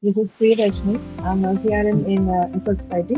This is Priyadashni. I'm a CRM in Research Society.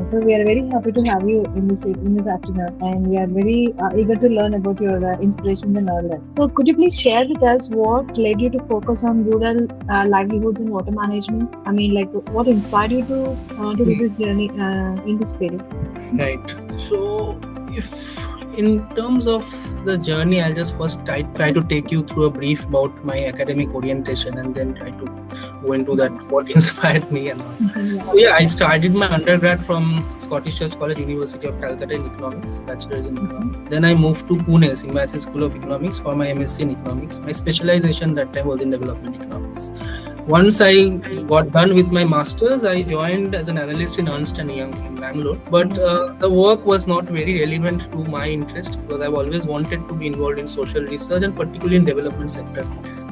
So we are very happy to have you in this afternoon, and we are very eager to learn about your inspiration and all that. So could you please share with us what led you to focus on rural livelihoods and water management? I mean, like what inspired you to do this journey in this period? Right. So, if in terms of the journey, I'll just first try to take you through a brief about my academic orientation and then try to go into that, what inspired me and all. So, I started my undergrad from Scottish Church College, University of Calcutta in Economics, Bachelor's in Economics. Then I moved to Pune, Symbiosis School of Economics for my MSc in Economics. My specialization that time was in development economics. Once I got done with my master's, I joined as an analyst in Ernst & Young in Bangalore. But the work was not very relevant to my interest because I've always wanted to be involved in social research and particularly in development sector.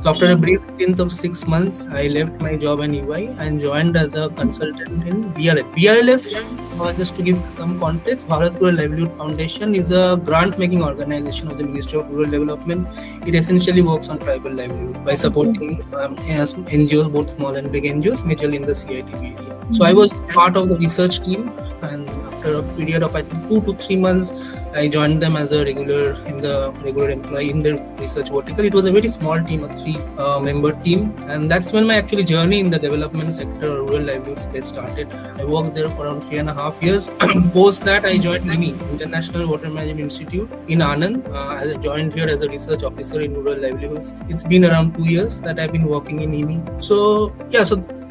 So after a brief stint of 6 months, I left my job in EY and joined as a consultant in BRLF. BRLF, just to give some context, Bharat Rural Livelihoods Foundation is a grant-making organization of the Ministry of Rural Development. It essentially works on tribal livelihood by supporting NGOs, both small and big NGOs, majorly in the CITB area. So I was part of the research team, and after a period of I think 2 to 3 months, I joined them as a regular employee in the research vertical. It was a very small team, a 3-member team, and that's when my actually journey in the development sector, rural livelihood space started. I worked there for around 3.5 years. Post that, I joined IMI, International Water Management Institute in Anand. I joined here as a research officer in rural livelihoods. It's been around 2 years that I've been working in IMI. So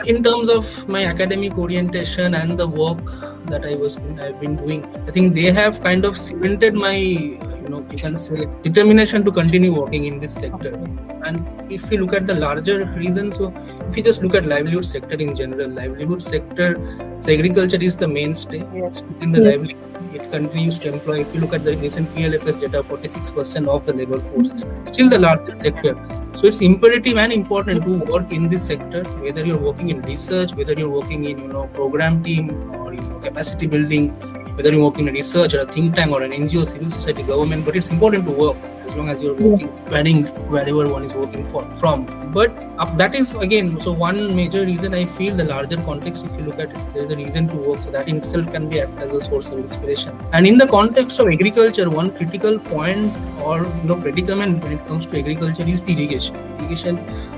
in terms of my academic orientation and the work that I've been doing, I think they have kind of cemented my, you can say, determination to continue working in this sector. And if we look at the larger reasons, so if you just look at livelihood sector in general, livelihood sector, so agriculture is the mainstay. Yes. In the livelihood, it continues to employ. If you look at the recent PLFS data, 46% of the labor force, still the largest sector. So it's imperative and important to work in this sector, whether you're working in research, whether you're working in program team or capacity building, whether you're working in research or a think tank or an NGO, civil society, government. But it's important to work as long as you're working, depending wherever one is working from. But that is again, so one major reason I feel the larger context, if you look at it, there is a reason to work. So that in itself can be act as a source of inspiration. And in the context of agriculture, one critical point or predicament when it comes to agriculture is the irrigation.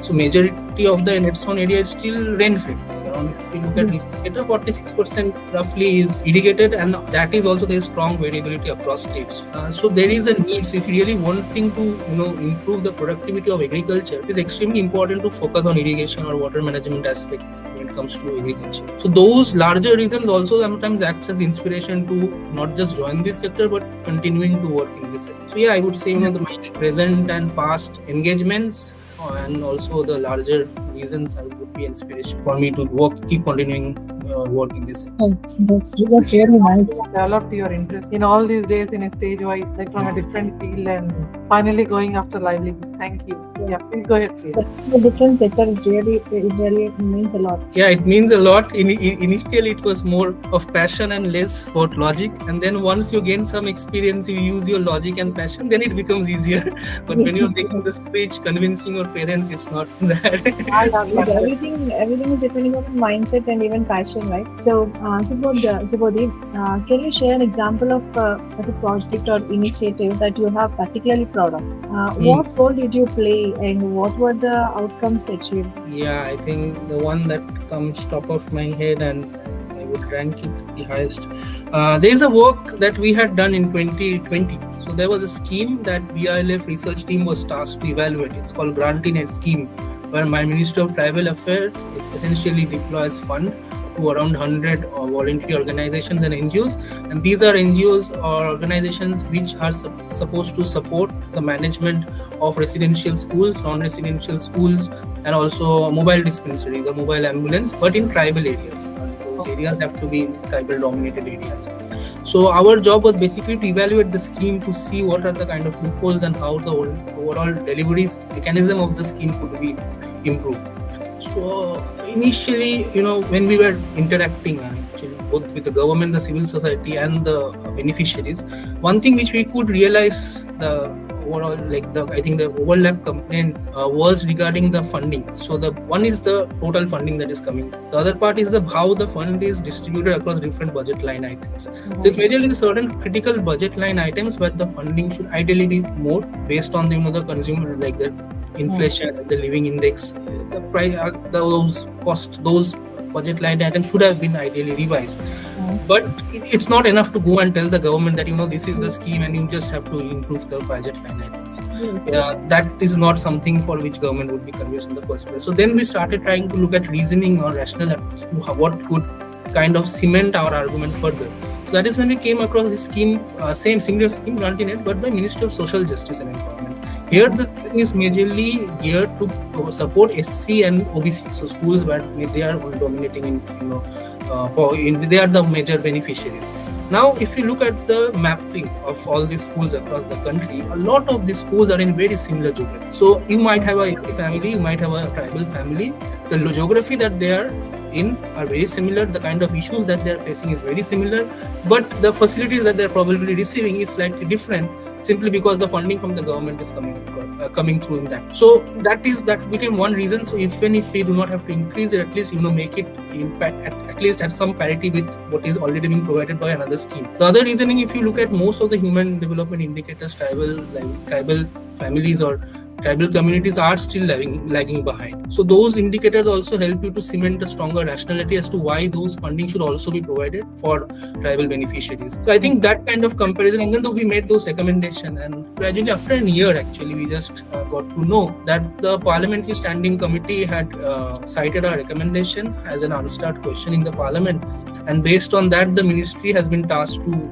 So majority of the Nedson area is still rain-fed. If you look at this data, 46% roughly is irrigated, and that is also there is strong variability across states. So there is a need. So if you really wanting to improve the productivity of agriculture, it is extremely important to focus on irrigation or water management aspects when it comes to agriculture. So those larger reasons also sometimes acts as inspiration to not just join this sector but continuing to work in this sector. So I would say the present and past engagements and also the larger reasons would be inspiration for me to keep continuing work in this sector. That's really nice. Developed your interest in all these days in a stage wise, like from a different field, and finally going after livelihood. Thank you. Yeah, please go ahead, please. The different sector is really means a lot. Yeah, it means a lot. Initially, it was more of passion and less about logic. And then once you gain some experience, you use your logic and passion, then it becomes easier. But when you're making the switch, convincing your parents, it's not that. Everything is depending on mindset and even passion, right? So, Subhodeep, can you share an example of a project or initiative that you have particularly proud of? What role did you play, and what were the outcomes achieved? Yeah, I think the one that comes top of my head and I would rank it the highest. There is a work that we had done in 2020. So there was a scheme that BRLF research team was tasked to evaluate. It's called Grant-in-Aid scheme, where my Ministry of Tribal Affairs essentially deploys fund to around 100 voluntary organizations and NGOs. And these are NGOs or organizations which are supposed to support the management of residential schools, non-residential schools, and also mobile dispensaries or mobile ambulance, but in tribal areas. Those areas have to be tribal dominated areas. So our job was basically to evaluate the scheme to see what are the kind of loopholes and how the overall delivery mechanism of the scheme could be improved. So initially, when we were interacting both with the government, the civil society and the beneficiaries, one thing which we could realize overall, like I think the overlap complaint was regarding the funding. So the one is the total funding that is coming. The other part is the how the fund is distributed across different budget line items. So it's majorly the certain critical budget line items where the funding should ideally be more based on the the consumer, like the inflation, the living index, the price, those budget line items should have been ideally revised. But it's not enough to go and tell the government that this is the scheme and you just have to improve the budget line items. That is not something for which government would be convinced in the first place. So then we started trying to look at reasoning or rational what could kind of cement our argument further. So that is when we came across this scheme, similar scheme, granted it, but by Ministry of Social Justice and Empowerment. Here the scheme is majorly geared to support SC and OBC, so schools where they are dominating in they are the major beneficiaries. Now, if you look at the mapping of all these schools across the country, a lot of these schools are in very similar geography. So you might have a SC family, you might have a tribal family. The geography that they are in are very similar. The kind of issues that they are facing is very similar, but the facilities that they are probably receiving is slightly different, simply because the funding from the government is coming through in that. So that became one reason. So even if we do not have to increase it, at least make it impact at least at some parity with what is already being provided by another scheme. The other reasoning, if you look at most of the human development indicators, tribal families or tribal communities are still lagging behind. So those indicators also help you to cement a stronger rationality as to why those funding should also be provided for tribal beneficiaries. So I think that kind of comparison, and then though we made those recommendations, and gradually after a year actually we just got to know that the Parliamentary Standing Committee had cited our recommendation as an unanswered question in the Parliament, and based on that the ministry has been tasked to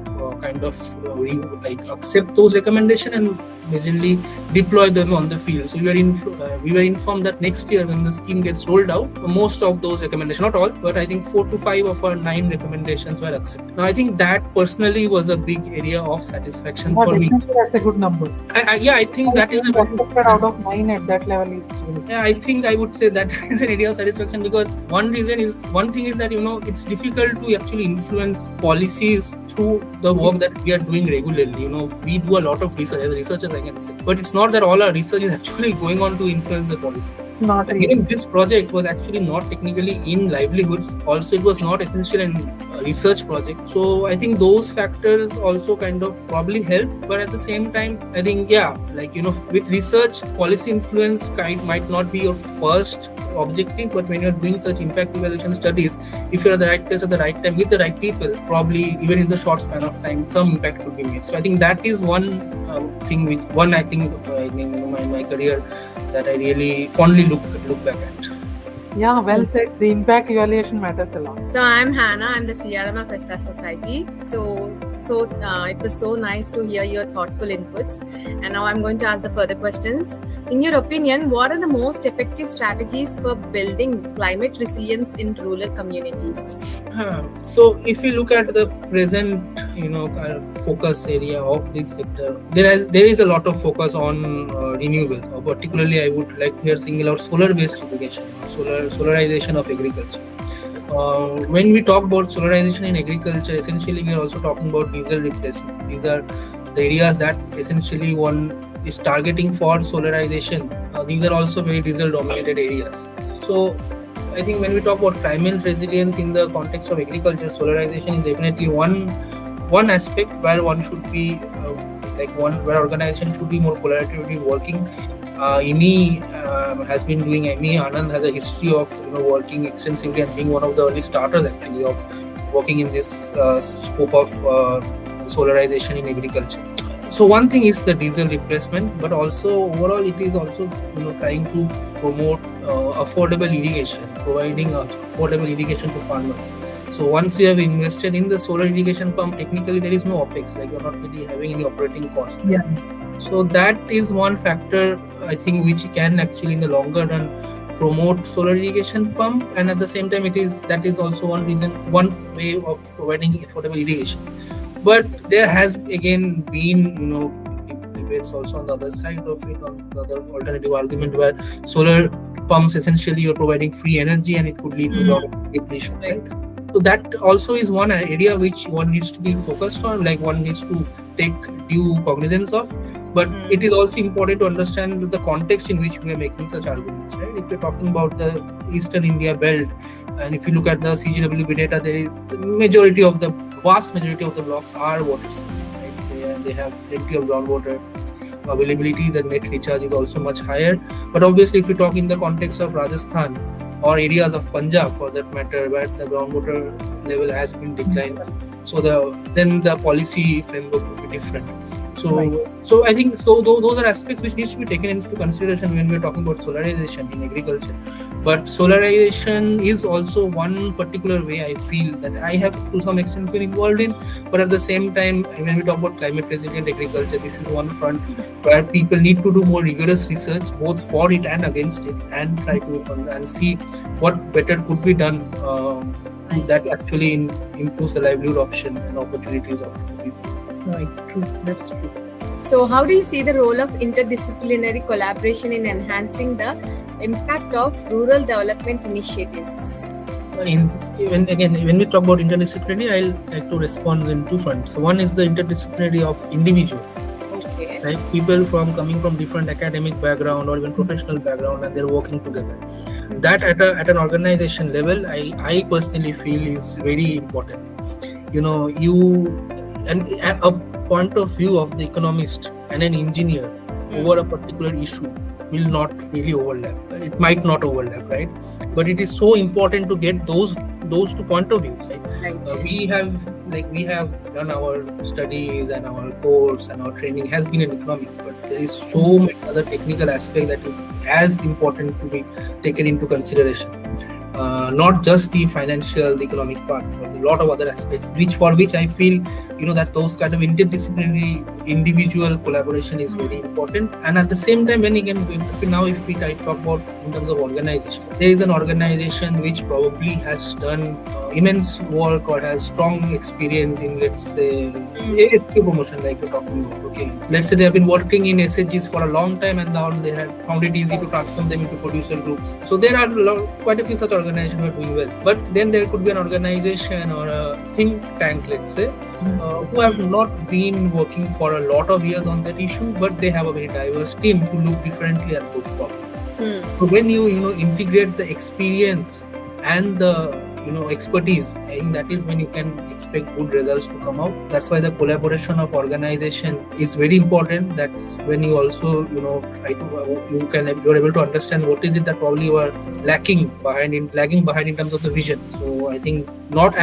accept those recommendations and majorly deploy them on the field. So we were informed that next year when the scheme gets rolled out, most of those recommendations, not all, but I think 4 to 5 of our 9 recommendations were accepted. Now I think that personally was a big area of satisfaction for me. That's a good number. I think that is out of 9 at that level is true. Yeah, I think I would say that is an area of satisfaction, because one thing is that it's difficult to actually influence policies through the work that we are doing regularly. We do a lot of research as researchers, I can say, but it's not that all our research is actually going on to influence the policy. Not really. Even this project was actually not technically in livelihoods. Also, it was not essential in research project. So I think those factors also kind of probably help. But at the same time, I think with research, policy influence might not be your first objective, but when you're doing such impact evaluation studies, if you're at the right place at the right time with the right people, probably even in the short span of time, some impact could be made. So I think that is one thing in my career that I really fondly look back at. Yeah, well said. The impact evaluation matters a lot. So I'm Hannah. I'm the CRM of ESTAH Society. So it was so nice to hear your thoughtful inputs. And now I'm going to ask the further questions. In your opinion, what are the most effective strategies for building climate resilience in rural communities? So if you look at the present, focus area of this sector, there is a lot of focus on renewables. Particularly, I would like to single out solar-based irrigation, solarization of agriculture. When we talk about solarization in agriculture, essentially we are also talking about diesel replacement. These are the areas that essentially one is targeting for solarization. These are also very diesel dominated areas. So I think when we talk about climate resilience in the context of agriculture, solarization is definitely one aspect where one should be where organization should be more collaboratively working. IMI has been doing. Anand has a history of working extensively and being one of the early starters actually of working in this scope of solarization in agriculture. So one thing is the diesel replacement, but also overall it is also trying to promote affordable irrigation, providing affordable irrigation to farmers. So once you have invested in the solar irrigation pump, technically there is no OPEX, you're not really having any operating cost. Yeah. So that is one factor I think which can actually in the longer run promote solar irrigation pump, and at the same time that is also one way of providing affordable irrigation. But there has again been debates also on the other side of it, on the other alternative argument where solar pumps essentially you're providing free energy and it could lead to depletion, right? So that also is one area which one needs to be focused on, like one needs to take due cognizance of. But it is also important to understand the context in which we are making such arguments, right? If you're talking about the Eastern India belt, and if you look at the CGWB data, there is the vast majority of the blocks are water safe, right? They have plenty of groundwater availability. The net recharge is also much higher. But obviously, if you talk in the context of Rajasthan or areas of Punjab, for that matter, where the groundwater level has been declined, so then the policy framework would be different. So I think those are aspects which needs to be taken into consideration when we are talking about solarization in agriculture. But solarization is also one particular way I feel that I have to some extent been involved in. But at the same time, when we talk about climate resilient agriculture, this is one front where people need to do more rigorous research, both for it and against it, and try to and see what better could be done that actually improves the livelihood option and opportunities of people. Right, true. That's true. So, how do you see the role of interdisciplinary collaboration in enhancing the impact of rural development initiatives? When we talk about interdisciplinary, I'll like to respond in two fronts. So one is the interdisciplinary of individuals. Okay. Like people coming from different academic background or even professional background, and they're working together. That at an organization level, I personally feel is very important. And a point of view of the economist and an engineer over a particular issue will not really overlap. It might not overlap, right? But it is so important to get those two point of views, right? We have done our studies and our course and our training has been in economics, but there is so many other technical aspects that is as important to be taken into consideration. Not just the financial, the economic part, but a lot of other aspects, for which I feel, that those kind of interdisciplinary individual collaboration is very important. And at the same time, if we talk about in terms of organization, there is an organization which probably has done immense work or has strong experience in, let's say, ASQ promotion, like you're talking about. Okay, let's say they have been working in SHGs for a long time, and now they have found it easy to transform them into producer groups. So there are quite a few such organizations who are doing well. But then there could be an organization or a think tank, let's say, who have not been working for a lot of years on that issue, but they have a very diverse team who look differently at those problems. So when you integrate the experience and the expertise, I think that is when you can expect good results to come out. That's why the collaboration of organization is very important. That's when you also you're able to understand what is it that probably you are lagging behind in terms of the vision. So I think not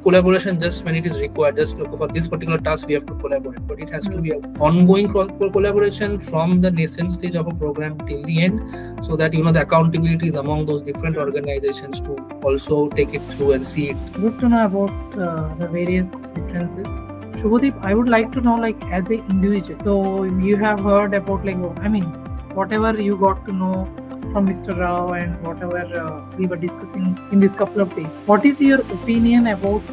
collaboration just when it is required, just for this particular task we have to collaborate, but it has to be an ongoing collaboration from the nascent stage of a program till the end, so that the accountability is among those different organizations to also take it through and see it. Good to know about the various differences. Subhodeep, I would like to know, as an individual, so you have heard about whatever you got to know from Mr. Rao and whatever we were discussing in this couple of days. What is your opinion about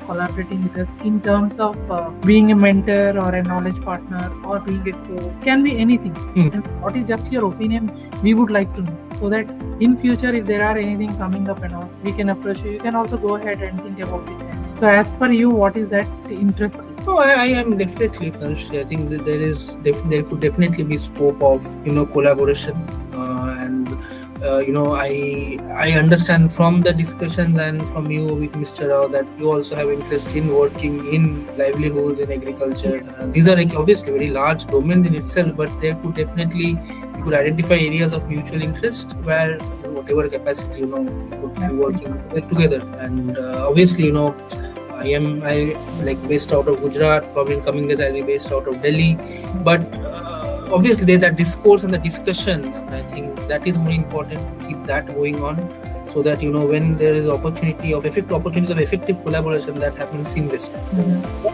collaborating with us in terms of being a mentor or a knowledge partner or being a coach? Can be anything. And what is just your opinion? We would like to know, so that in future, if there are anything coming up and all, we can approach you. You can also go ahead and think about it. So as per you, what is that interest you? Oh, I am definitely, Tanushree. I think that there could definitely be scope of collaboration, I understand from the discussions and from you with Mr. Rao that you also have interest in working in livelihoods in agriculture. These are obviously very large domains in itself, but there could definitely you could identify areas of mutual interest where whatever capacity we could be working together. And obviously I based out of Gujarat. Probably in coming days I'll be based out of Delhi, but obviously there's that discourse and the discussion, and I think that is more important to keep that going on, so that when there is opportunities of effective collaboration, that happens seamlessly.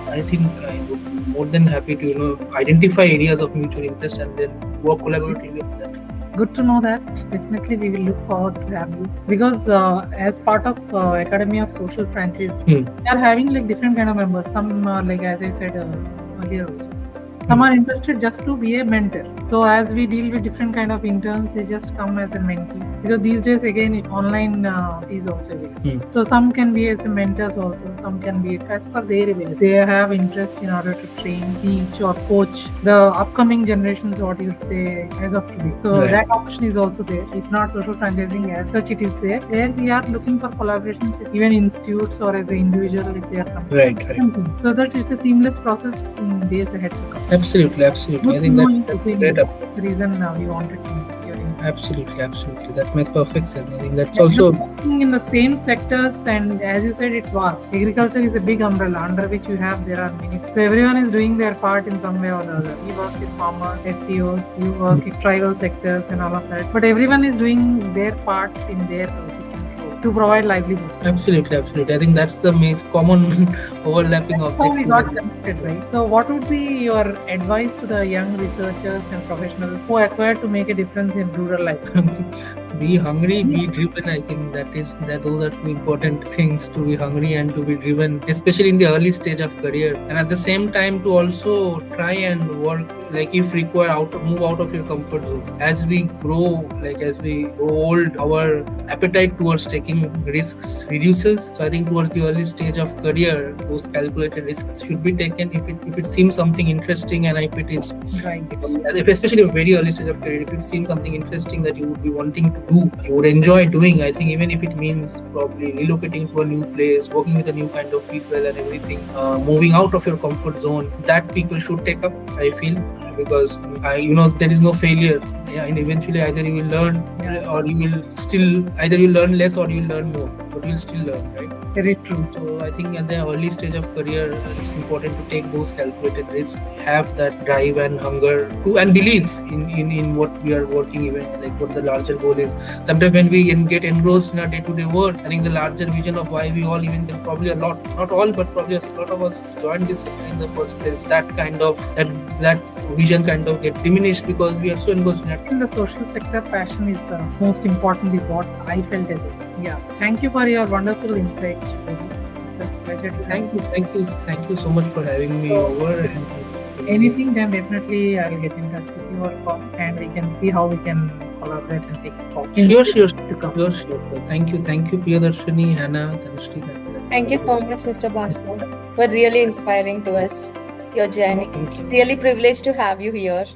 I think I would be more than happy to identify areas of mutual interest and then work collaboratively with that. Good to know that. Definitely we will look forward to have you, because as part of Academy of Social Franchise, we are having different kind of members. Some as I said earlier also, some are interested just to be a mentor. So as we deal with different kind of interns, they just come as a mentee. because these days again online is also available. So some can be as a mentors also, some can be as per their ability. They have interest in order to train, teach or coach the upcoming generations, what you say, as of today. So that option is also there. It's not social franchising as such, it is there. There we are looking for collaborations with even institutes or as an individual if they are coming. Right. So that it's a seamless process in days ahead to come. Absolutely. I think that's great. The reason we wanted to meet you. Absolutely. That makes perfect sense. I think that's also working in the same sectors, and as you said, it's vast. Agriculture is a big umbrella under which you have there are many. So everyone is doing their part in some way or the other. We work with farmers, FPOs, you work with tribal sectors and all of that. But everyone is doing their part in their to provide livelihood. Absolutely. I think that's the main common overlapping objective. How we got connected, right? So what would be your advice to the young researchers and professionals who aspire to make a difference in rural life? Be hungry, be driven. I think those are two important things, to be hungry and to be driven, especially in the early stage of career. And at the same time to also try and work, like if required, move out of your comfort zone. As we grow old, our appetite towards taking risks reduces. So I think towards the early stage of career, those calculated risks should be taken if it seems something interesting, and if it is right. Especially a very early stage of career, if it seems something interesting that you would be wanting to do, you would enjoy doing. I think even if it means probably relocating to a new place, working with a new kind of people and everything, moving out of your comfort zone, that people should take up, I feel, because there is no failure, and eventually either you will learn or you will still either you learn less or you will learn more, but you will still learn, right? Very true. So I think at the early stage of career, it's important to take those calculated risks, have that drive and hunger to, and believe in what we are working, even like what the larger goal is. Sometimes when we get engrossed in our day-to-day work, I think the larger vision of why we all, even probably a lot, not all, but probably a lot of us joined this sector in the first place, that vision kind of get diminished because we are so engrossed in it. In the social sector, passion is the most important, is what I felt as well. Yeah. Thank you for your wonderful insights. It's a pleasure to Thank you so much for having me over. Anything, then definitely I'll get in touch with you or call, and we can see how we can collaborate and take it forward. Sure. Thank you, Priyadarshini, Hannah, Tanushree. Thank you so much, Mr. Basu. It's really inspiring to us, your journey. Thank you. Really privileged to have you here.